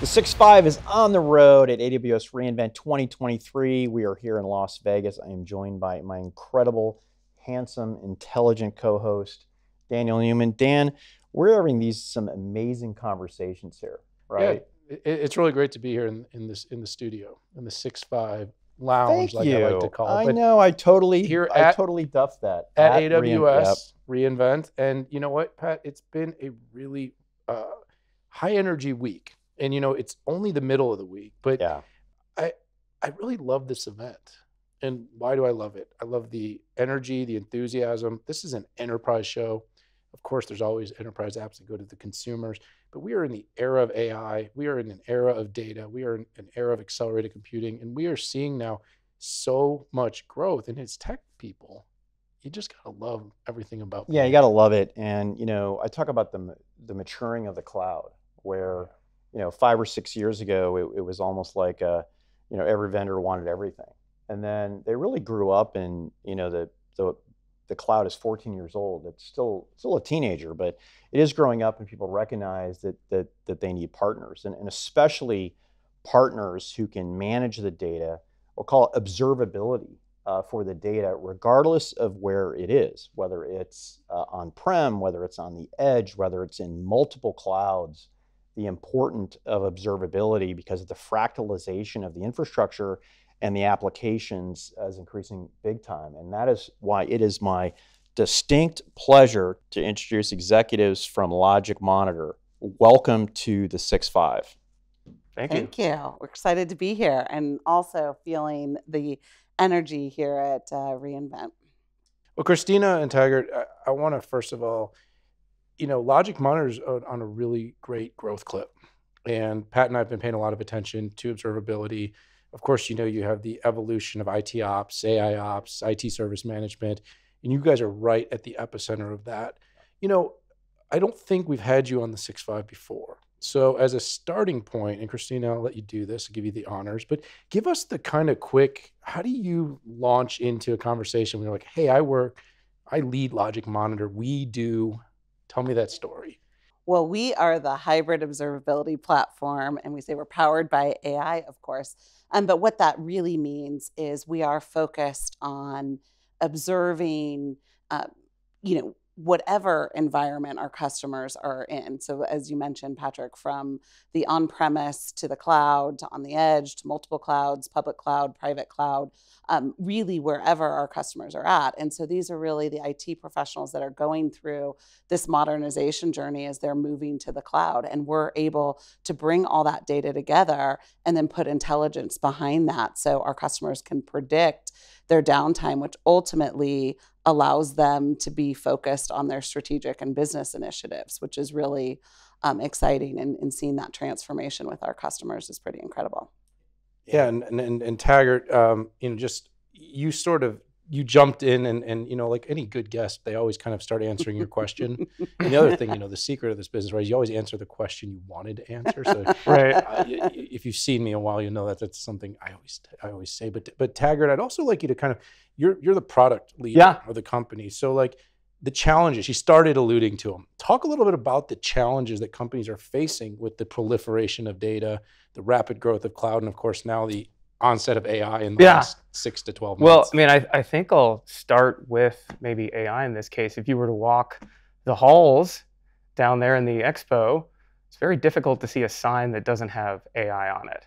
6.5 is on the road at AWS reInvent 2023. We are here in Las Vegas. I am joined by my incredible, handsome, intelligent co-host, Daniel Newman. Dan, we're having some amazing conversations here, right? Yeah, it's really great to be here in the studio, in the 6.5 lounge, Thank you. I like to call it. I know, I totally duffed that. At AWS reInvent. And you know what, Pat? It's been a really high energy week. And you know, it's only the middle of the week, but yeah. I really love this event. And why do I love it? I love the energy, the enthusiasm. This is an enterprise show. Of course, there's always enterprise apps that go to the consumers, but we are in the era of AI. We are in an era of data. We are in an era of accelerated computing, and we are seeing now so much growth. And it's tech people, you just gotta love everything about. Yeah, you gotta love it. And you know, I talk about the maturing of the cloud, where 5 or 6 years ago, it was almost like every vendor wanted everything, and then they really grew up, and the cloud is 14 years old. It's still a teenager, but it is growing up, and people recognize that they need partners, and especially partners who can manage the data. We'll call it observability for the data, regardless of where it is, whether it's on-prem, whether it's on the edge, whether it's in multiple clouds. The importance of observability, because of the fractalization of the infrastructure and the applications, is increasing big time. And that is why it is my distinct pleasure to introduce executives from LogicMonitor. Welcome to the 6.5. Thank you. We're excited to be here, and also feeling the energy here at reInvent. Well, Christina and Taggart, I want to first of all, LogicMonitor is on a really great growth clip. And Pat and I have been paying a lot of attention to observability. Of course, you have the evolution of ITOps, AIOps, IT service management, and you guys are right at the epicenter of that. I don't think we've had you on the 6.5 before. So as a starting point, and Christina, I'll let you do this, I'll give you the honors, but give us the kind of quick, how do you launch into a conversation when you're like, hey, I lead LogicMonitor, we do. Tell me that story. Well, we are the hybrid observability platform, and we say we're powered by AI, of course. But what that really means is we are focused on observing, whatever environment our customers are in. So as you mentioned, Patrick, from the on-premise to the cloud, to on the edge, to multiple clouds, public cloud, private cloud, really wherever our customers are at. And so these are really the IT professionals that are going through this modernization journey as they're moving to the cloud. And we're able to bring all that data together and then put intelligence behind that so our customers can predict their downtime, which ultimately allows them to be focused on their strategic and business initiatives, which is really exciting. And seeing that transformation with our customers is pretty incredible. Yeah, and Taggart, you jumped in and like any good guest, they always kind of start answering your question. And the other thing, the secret of this business, right, is you always answer the question you wanted to answer. So right. If you've seen me a while, you know that's something I always say. But Taggart, I'd also like you to kind of, you're the product leader of the company. So like the challenges, you started alluding to them. Talk a little bit about the challenges that companies are facing with the proliferation of data, the rapid growth of cloud, and of course now the onset of AI in the last 6 to 12 months. Well, I mean, I think I'll start with maybe AI in this case. If you were to walk the halls down there in the expo, it's very difficult to see a sign that doesn't have AI on it.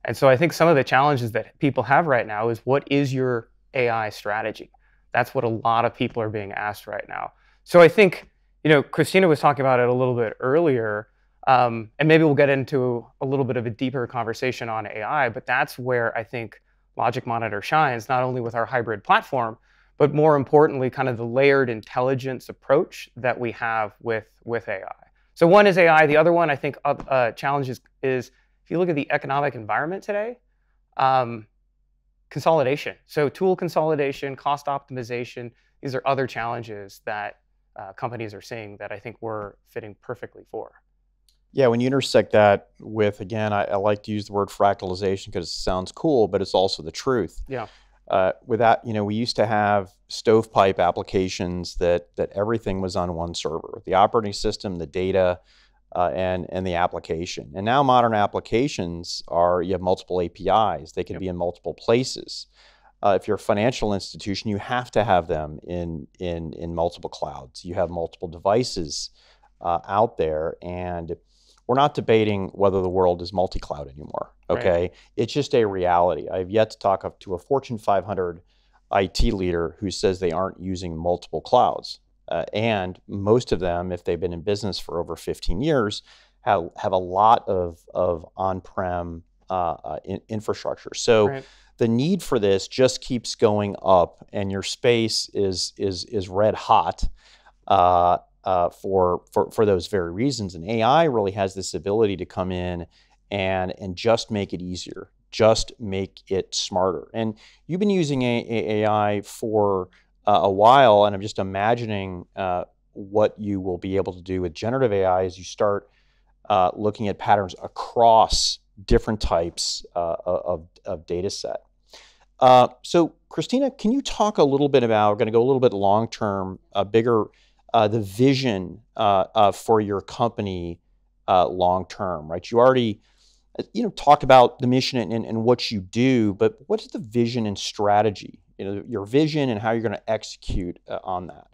And so I think some of the challenges that people have right now is, what is your AI strategy? That's what a lot of people are being asked right now. So I think, Christina was talking about it a little bit earlier, and maybe we'll get into a little bit of a deeper conversation on AI, but that's where I think LogicMonitor shines, not only with our hybrid platform, but more importantly, kind of the layered intelligence approach that we have with AI. So one is AI. The other one, I think, challenge is if you look at the economic environment today, consolidation. So tool consolidation, cost optimization, these are other challenges that companies are seeing that I think we're fitting perfectly for. Yeah, when you intersect that with, again, I like to use the word fractalization because it sounds cool, but it's also the truth. Yeah. With that, we used to have stovepipe applications that everything was on one server. The operating system, the data, and the application. And now modern applications you have multiple APIs. They can be in multiple places. If you're a financial institution, you have to have them in multiple clouds. You have multiple devices out there, and we're not debating whether the world is multi-cloud anymore, okay? Right. It's just a reality. I've yet to talk up to a Fortune 500 IT leader who says they aren't using multiple clouds. And most of them, if they've been in business for over 15 years, have a lot of on-prem infrastructure. So the need for this just keeps going up, and your space is red hot for those very reasons. And AI really has this ability to come in and just make it easier, just make it smarter. And you've been using AI for a while, and I'm just imagining what you will be able to do with generative AI as you start looking at patterns across different types of data set. So Christina, can you talk a little bit about, we're going to go a little bit long-term, bigger, the vision for your company long-term, right? You already talked about the mission and what you do, but what is the vision and strategy? Your vision and how you're going to execute on that.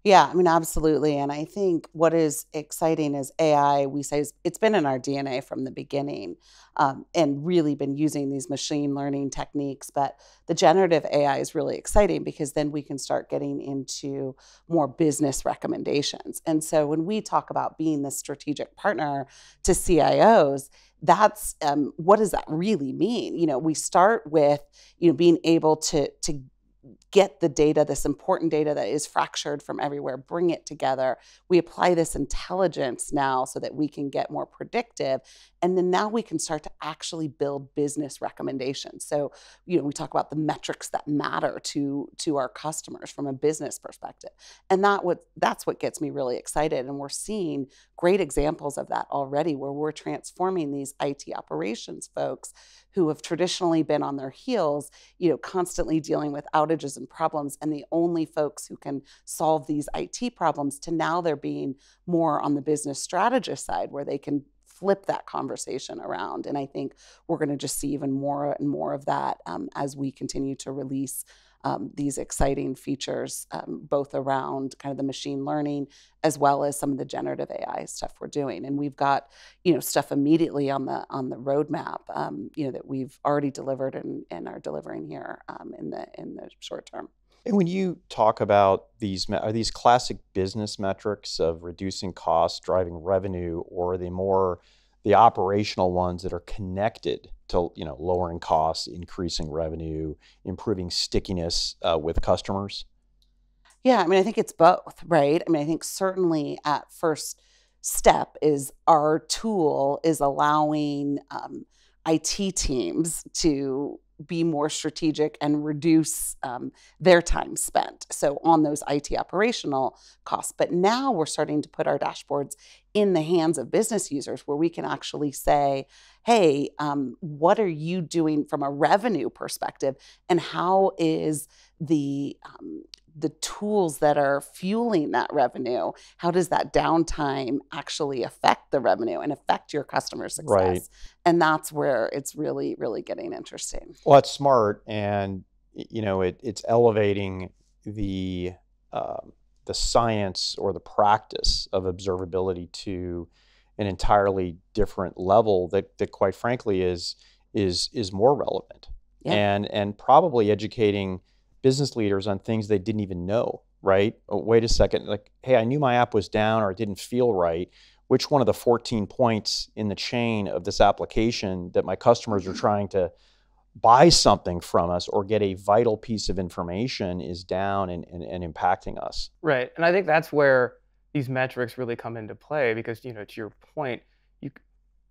Yeah, I mean, absolutely. And I think what is exciting is AI, we say, it's been in our DNA from the beginning, and really been using these machine learning techniques. But the generative AI is really exciting because then we can start getting into more business recommendations. And so when we talk about being the strategic partner to CIOs, that's what does that really mean? We start with being able to get the data, this important data that is fractured from everywhere, bring it together. We apply this intelligence now so that we can get more predictive. And then now we can start to actually build business recommendations. So, we talk about the metrics that matter to our customers from a business perspective. And that's what gets me really excited. And we're seeing great examples of that already, where we're transforming these IT operations folks who have traditionally been on their heels, constantly dealing with outages and problems, and the only folks who can solve these IT problems, to now they're being more on the business strategist side, where they can flip that conversation around. And I think we're going to just see even more and more of that as we continue to release these exciting features, both around kind of the machine learning as well as some of the generative AI stuff we're doing. And we've got stuff immediately on the roadmap that we've already delivered and are delivering here in the short term. And when you talk about are these classic business metrics of reducing costs, driving revenue, or are they more the operational ones that are connected to lowering costs, increasing revenue, improving stickiness with customers? Yeah, I mean, I think it's both, right? I mean, I think certainly at first step is our tool is allowing IT teams to be more strategic and reduce their time spent. So on those IT operational costs. But now we're starting to put our dashboards in the hands of business users, where we can actually say, hey, what are you doing from a revenue perspective? And how is the tools that are fueling that revenue, how does that downtime actually affect the revenue and affect your customer success? Right. And that's where it's really, really getting interesting. Well, that's smart, and it's elevating the science or the practice of observability to an entirely different level that quite frankly is more relevant. Yeah. And probably educating business leaders on things they didn't even know, right? Oh, wait a second, like, hey, I knew my app was down or it didn't feel right. Which one of the 14 points in the chain of this application that my customers are trying to buy something from us or get a vital piece of information is down and impacting us? Right. And I think that's where these metrics really come into play, because, to your point,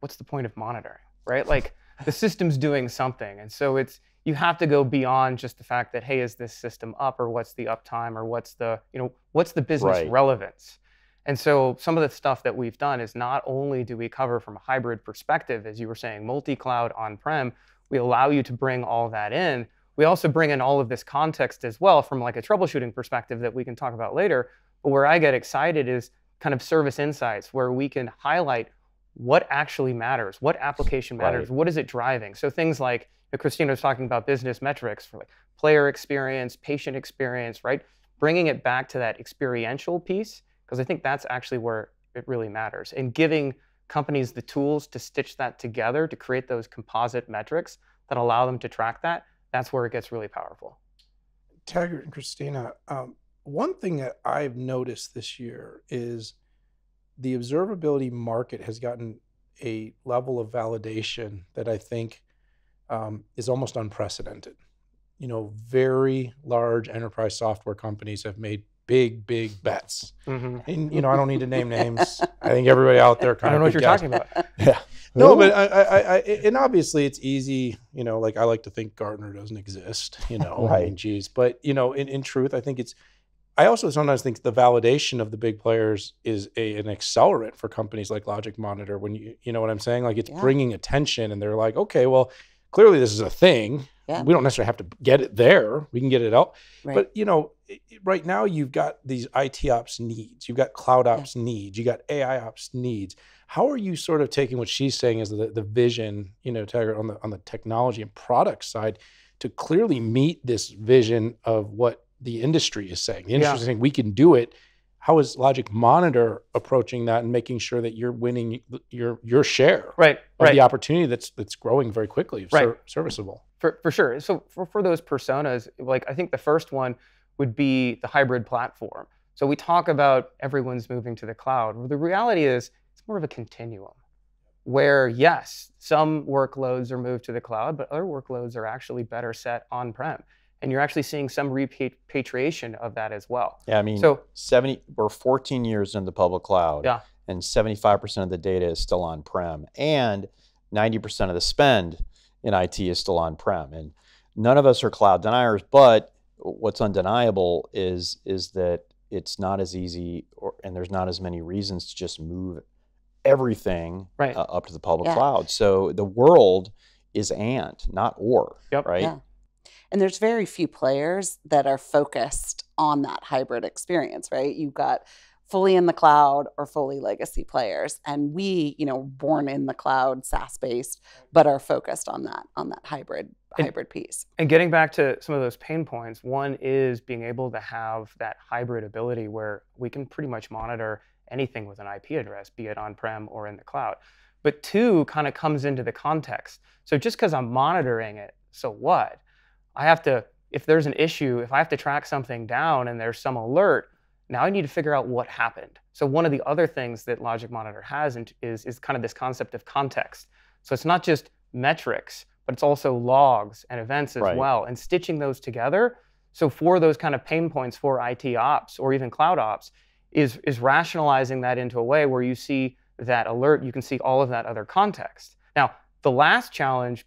what's the point of monitoring, right? Like, the system's doing something. And so you have to go beyond just the fact that, hey, is this system up, or what's the uptime, or what's the business relevance? And so some of the stuff that we've done is not only do we cover from a hybrid perspective, as you were saying, multi-cloud on-prem, we allow you to bring all that in. We also bring in all of this context as well from like a troubleshooting perspective that we can talk about later. But where I get excited is kind of service insights where we can highlight what actually matters, what application matters, what is it driving. So things like Christina was talking about business metrics for like player experience, patient experience, right? Bringing it back to that experiential piece, because I think that's actually where it really matters. And giving companies the tools to stitch that together to create those composite metrics that allow them to track that, that's where it gets really powerful. Taggart and Christina, one thing that I've noticed this year is the observability market has gotten a level of validation that I think is almost unprecedented. Very large enterprise software companies have made big bets. And, I don't need to name names. I think everybody out there kind of I don't know what you're talking about. Yeah. No, but and obviously it's easy, like I like to think Gartner doesn't exist, Right. I mean, geez. But, in truth, I also sometimes think the validation of the big players is an accelerant for companies like LogicMonitor when you know what I'm saying? Like it's bringing attention and they're like, okay, well, clearly this is a thing. Yeah. We don't necessarily have to get it there. We can get it out. Right. But, right now you've got these ITOps needs, you've got CloudOps needs, you got AIOps needs. How are you sort of taking what she's saying as the vision, Taggart, on the technology and product side to clearly meet this vision of what the industry is saying? The industry is saying we can do it. How is LogicMonitor approaching that and making sure that you're winning your share of the opportunity that's growing very quickly, serviceable? For sure. So for those personas, like I think the first one would be the hybrid platform. So we talk about everyone's moving to the cloud. Well, the reality is it's more of a continuum where, yes, some workloads are moved to the cloud, but other workloads are actually better set on-prem. And you're actually seeing some repatriation of that as well. Yeah, I mean, we're 14 years in the public cloud, and 75% of the data is still on-prem, and 90% of the spend in IT is still on-prem. And none of us are cloud deniers, but what's undeniable is that it's not as easy, and there's not as many reasons to just move everything up to the public cloud. So the world is and, not or, right? Yeah. And there's very few players that are focused on that hybrid experience, right? You've got fully in the cloud or fully legacy players. And we, born in the cloud, SaaS-based, but are focused on that hybrid piece. And getting back to some of those pain points, one is being able to have that hybrid ability where we can pretty much monitor anything with an IP address, be it on-prem or in the cloud. But two kind of comes into the context. So just because I'm monitoring it, so what? I have to, if there's an issue, if I have to track something down and there's some alert, now I need to figure out what happened. So one of the other things that LogicMonitor has is kind of this concept of context. So it's not just metrics, but it's also logs and events as well, and stitching those together. So for those kind of pain points for IT ops or even cloud ops is rationalizing that into a way where you see that alert, you can see all of that other context. Now, the last challenge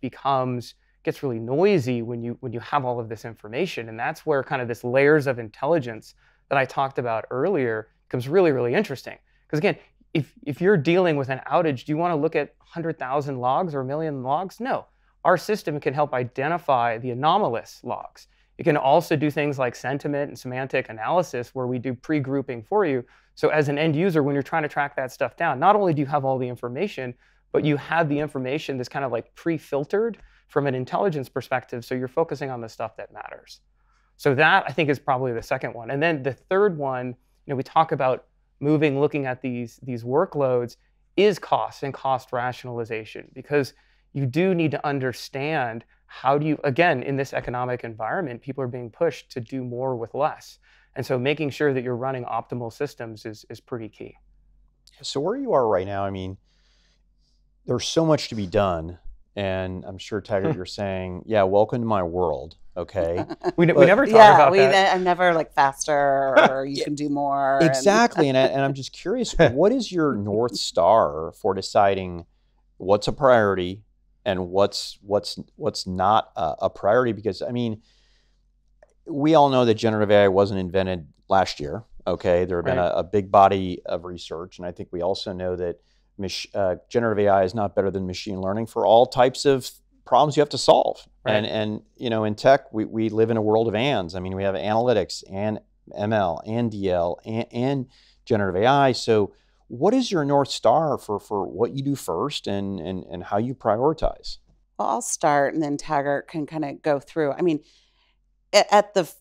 gets really noisy when you have all of this information, and that's where kind of this layers of intelligence that I talked about earlier becomes really, really interesting. Because again, if you're dealing with an outage, do you want to look at 100,000 logs or 1 million logs? No. Our system can help identify the anomalous logs. It can also do things like sentiment and semantic analysis where we do pre-grouping for you. So as an end user, when you're trying to track that stuff down, not only do you have all the information, but you have the information that's kind of like pre-filtered from an intelligence perspective, so you're focusing on the stuff that matters. So that, I think, is probably the second one. And then the third one, we talk about looking at these workloads, is cost and cost rationalization, because you do need to understand how do you, again, in this economic environment, people are being pushed to do more with less. And so making sure that you're running optimal systems is pretty key. So where you are right now, I mean, there's so much to be done. And I'm sure, Taggart, you're saying, yeah, welcome to my world, okay? we never talk about that. I'm never like faster or you can do more. Exactly, and I'm just curious, what is your North Star for deciding what's a priority and what's not a priority? Because, I mean, we all know that generative AI wasn't invented last year, okay? There have been a big body of research, and I think we also know that generative AI is not better than machine learning for all types of problems you have to solve. And in tech, we live in a world of ands. I mean, we have analytics and ML and DL and generative AI. So what is your North Star for what you do first and how you prioritize? Well, I'll start and then Taggart can kind of go through. I mean, at the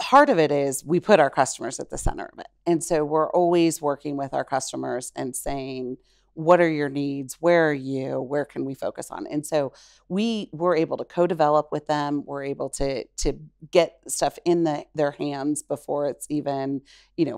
heart of it is we put our customers at the center of it. And so we're always working with our customers and saying, what are your needs? Where are you? Where can we focus on? And so we were able to co-develop with them. We're able to get stuff in their hands before it's even,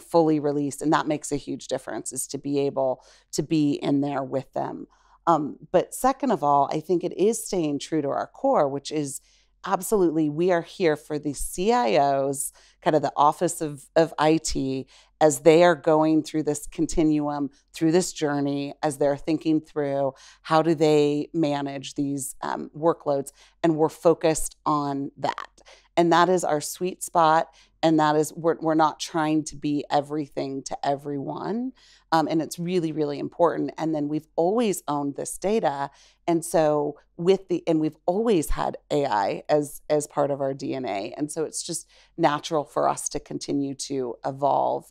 fully released. And that makes a huge difference, is to be able to be in there with them. But second of all, I think it is staying true to our core, which is absolutely, we are here for the CIOs, kind of the office of IT, as they are going through this continuum, through this journey, as they're thinking through how do they manage these workloads. And we're focused on that. And that is our sweet spot. And that is, we're not trying to be everything to everyone. And it's really, really important. And then we've always owned this data. And so we've always had AI as part of our DNA. And so it's just natural for us to continue to evolve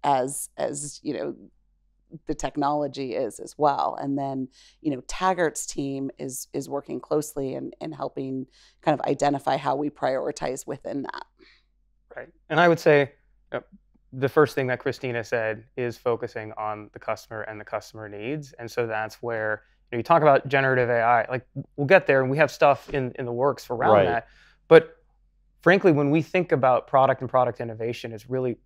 as the technology is as well. And then, Taggart's team is working closely and helping kind of identify how we prioritize within that. Right. And I would say the first thing that Christina said is focusing on the customer and the customer needs. And so that's where you talk about generative AI, like we'll get there and we have stuff in the works around that. But frankly, when we think about product and product innovation, it's really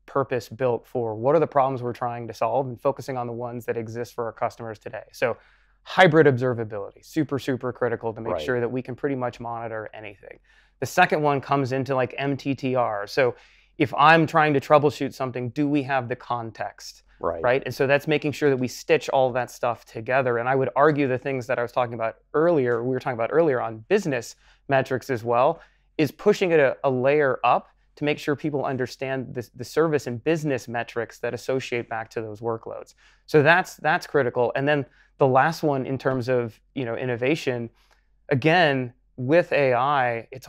purpose built for what are the problems we're trying to solve and focusing on the ones that exist for our customers today. So hybrid observability, super, super critical to make sure that we can pretty much monitor anything. The second one comes into like MTTR. So if I'm trying to troubleshoot something, do we have the context? Right. And so that's making sure that we stitch all of that stuff together. And I would argue the things that I was talking about earlier, we were talking about earlier on business metrics as well, is pushing it a layer up to make sure people understand the service and business metrics that associate back to those workloads. So that's critical. And then the last one in terms of innovation, again, with AI, it's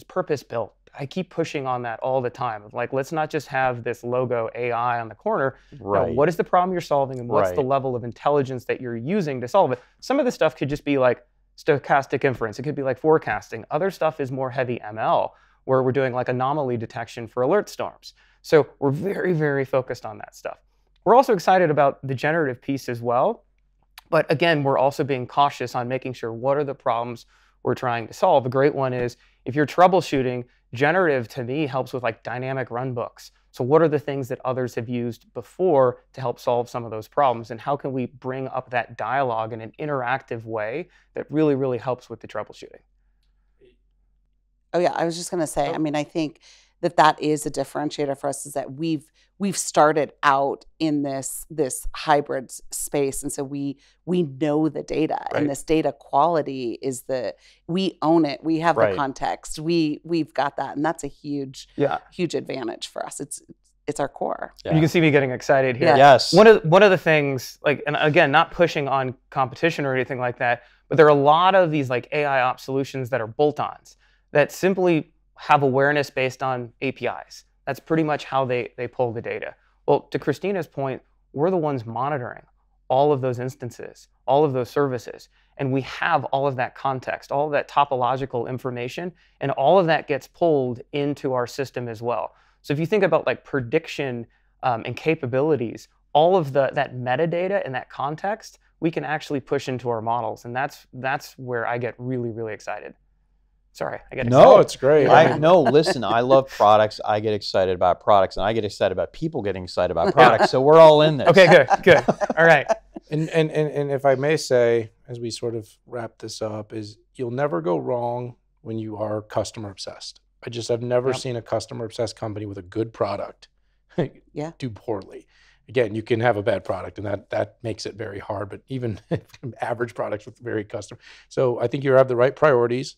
purpose built. I keep pushing on that all the time. Like, let's not just have this logo AI on the corner. Right. No, what is the problem you're solving and what's the level of intelligence that you're using to solve it? Some of the stuff could just be like stochastic inference. It could be like forecasting. Other stuff is more heavy ML, where we're doing like anomaly detection for alert storms. So we're very, very focused on that stuff. We're also excited about the generative piece as well. But again, we're also being cautious on making sure what are the problems we're trying to solve. A great one is if you're troubleshooting, generative to me helps with like dynamic runbooks. So what are the things that others have used before to help solve some of those problems? And how can we bring up that dialogue in an interactive way that really, really helps with the troubleshooting? Oh yeah, I was just going to say, I mean, I think that is a differentiator for us, is that we've started out in this hybrid space, and so we know the data, and this data quality is we own it. We have the context. We've got that, and that's a huge advantage for us. It's our core. Yeah. You can see me getting excited here. Yeah. Yes. One of the things, like, and again, not pushing on competition or anything like that, but there are a lot of these like AI ops solutions that are bolt-ons that simply have awareness based on APIs. That's pretty much how they pull the data. Well, to Christina's point, we're the ones monitoring all of those instances, all of those services, and we have all of that context, all of that topological information, and all of that gets pulled into our system as well. So if you think about like prediction and capabilities, all of that metadata and that context, we can actually push into our models, and that's where I get really, really excited. Sorry, I get excited. No, it's great. Listen, I love products. I get excited about products, and I get excited about people getting excited about products. So we're all in this. Okay, good. All right. And if I may say, as we sort of wrap this up, is you'll never go wrong when you are customer obsessed. I've never seen a customer obsessed company with a good product do poorly. Again, you can have a bad product, and that makes it very hard. But even average products with very custom. So I think you have the right priorities.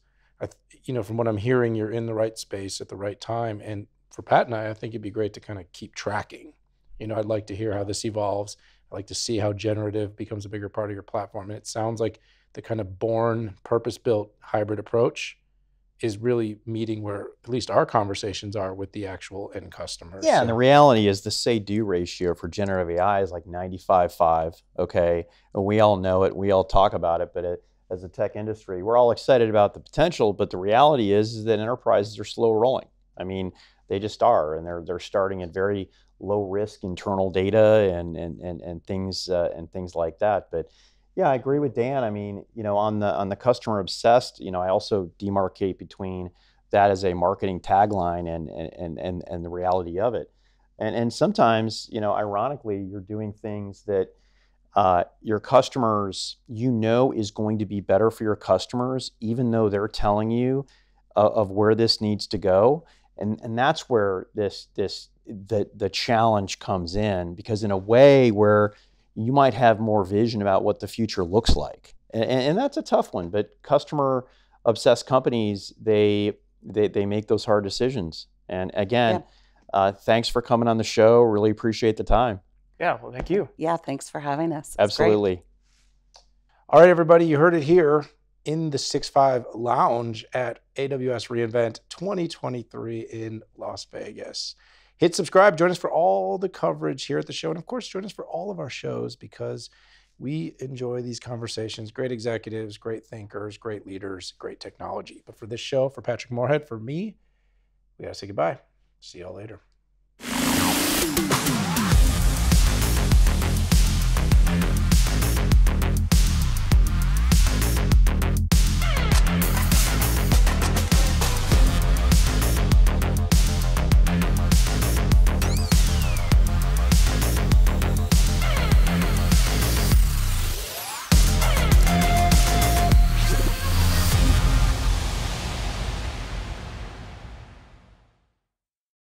From what I'm hearing, you're in the right space at the right time. And for Pat and I think it'd be great to kind of keep tracking. I'd like to hear how this evolves. I'd like to see how generative becomes a bigger part of your platform. And it sounds like the kind of born, purpose-built hybrid approach is really meeting where at least our conversations are with the actual end customers. Yeah, and the reality is the say-do ratio for generative AI is like 95/5, okay? And we all know it, we all talk about it, but as a tech industry, we're all excited about the potential, but the reality is that enterprises are slow rolling. I mean, they just are, and they're starting at very low risk internal data and things like that. But yeah, I agree with Dan. I mean, on the customer obsessed, I also demarcate between that as a marketing tagline and the reality of it. And sometimes, ironically, you're doing things that your customers, is going to be better for your customers, even though they're telling you of where this needs to go. And that's where the challenge comes in, because in a way where you might have more vision about what the future looks like. And that's a tough one, but customer obsessed companies, they make those hard decisions. And again, thanks for coming on the show. Really appreciate the time. Yeah, well, thank you. Yeah, thanks for having us. Absolutely. Great. All right, everybody, you heard it here in the 6.5 Lounge at AWS reInvent 2023 in Las Vegas. Hit subscribe, join us for all the coverage here at the show, and of course, join us for all of our shows, because we enjoy these conversations. Great executives, great thinkers, great leaders, great technology. But for this show, for Patrick Moorhead, for me, we gotta say goodbye. See y'all later.